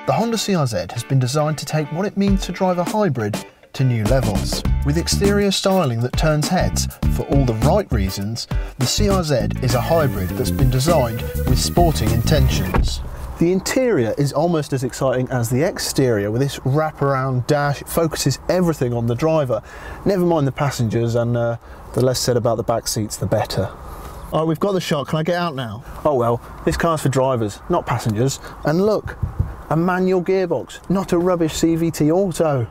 The Honda CR-Z has been designed to take what it means to drive a hybrid to new levels. With exterior styling that turns heads for all the right reasons, the CR-Z is a hybrid that's been designed with sporting intentions. The interior is almost as exciting as the exterior with this wraparound dash. It focuses everything on the driver, never mind the passengers, and the less said about the back seats the better. All right, we've got the shot. Can I get out now? Oh well, this car's for drivers, not passengers. And look, a manual gearbox, not a rubbish CVT auto.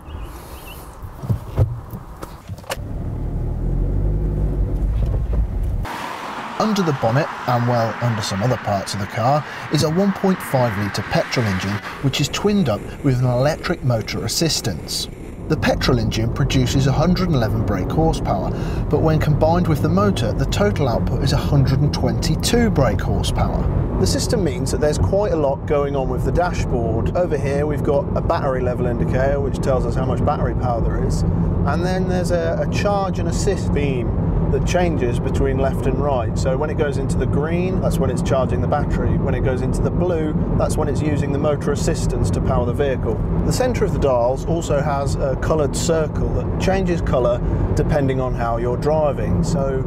Under the bonnet, and well, under some other parts of the car, is a 1.5 litre petrol engine which is twinned up with an electric motor assistance. The petrol engine produces 111 brake horsepower, but when combined with the motor, the total output is 122 brake horsepower. The system means that there's quite a lot going on with the dashboard. Over here we've got a battery level indicator which tells us how much battery power there is, and then there's a charge and assist beam that changes between left and right. So when it goes into the green, that's when it's charging the battery. When it goes into the blue, that's when it's using the motor assistance to power the vehicle. The centre of the dials also has a coloured circle that changes colour depending on how you're driving. So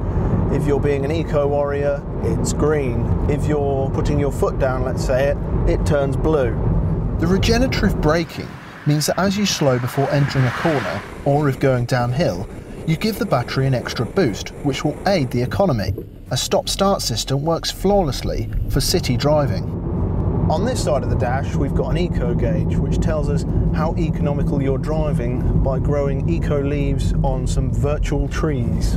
if you're being an eco-warrior, it's green. If you're putting your foot down, let's say it turns blue. The regenerative braking means that as you slow before entering a corner, or if going downhill, you give the battery an extra boost, which will aid the economy. A stop-start system works flawlessly for city driving. On this side of the dash, we've got an eco gauge, which tells us how economical you're driving by growing eco leaves on some virtual trees.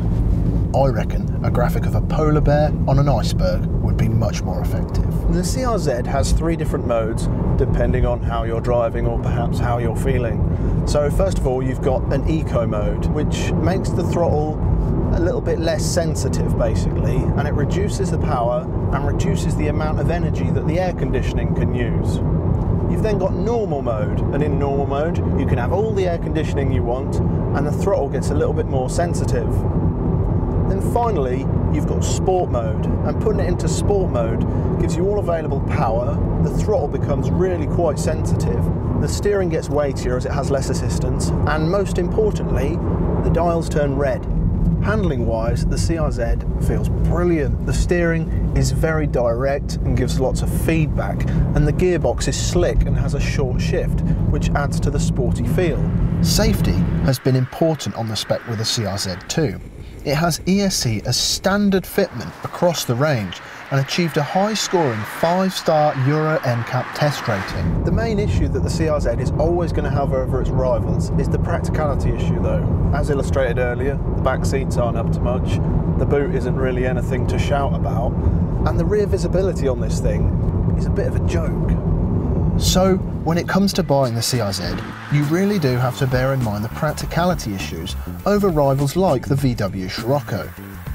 I reckon a graphic of a polar bear on an iceberg would be much more effective. The CR-Z has 3 different modes depending on how you're driving or perhaps how you're feeling. So first of all, you've got an eco mode, which makes the throttle a little bit less sensitive basically, and it reduces the power and reduces the amount of energy that the air conditioning can use. You've then got normal mode, and in normal mode you can have all the air conditioning you want and the throttle gets a little bit more sensitive. Then finally, you've got sport mode, and putting it into sport mode gives you all available power, the throttle becomes really quite sensitive, the steering gets weightier as it has less assistance, and most importantly, the dials turn red. Handling wise, the CR-Z feels brilliant. The steering is very direct and gives lots of feedback, and the gearbox is slick and has a short shift, which adds to the sporty feel. Safety has been important on the spec with the CR-Z too. It has ESC as standard fitment across the range and achieved a high-scoring 5-star Euro NCAP test rating. The main issue that the CR-Z is always going to have over its rivals is the practicality issue though. As illustrated earlier, the back seats aren't up to much, the boot isn't really anything to shout about, and the rear visibility on this thing is a bit of a joke. So, when it comes to buying the CR-Z, you really do have to bear in mind the practicality issues over rivals like the VW Scirocco.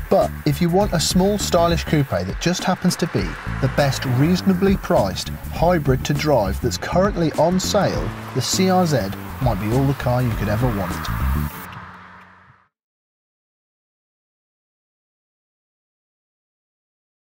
But if you want a small stylish coupe that just happens to be the best reasonably priced hybrid to drive that's currently on sale, the CR-Z might be all the car you could ever want.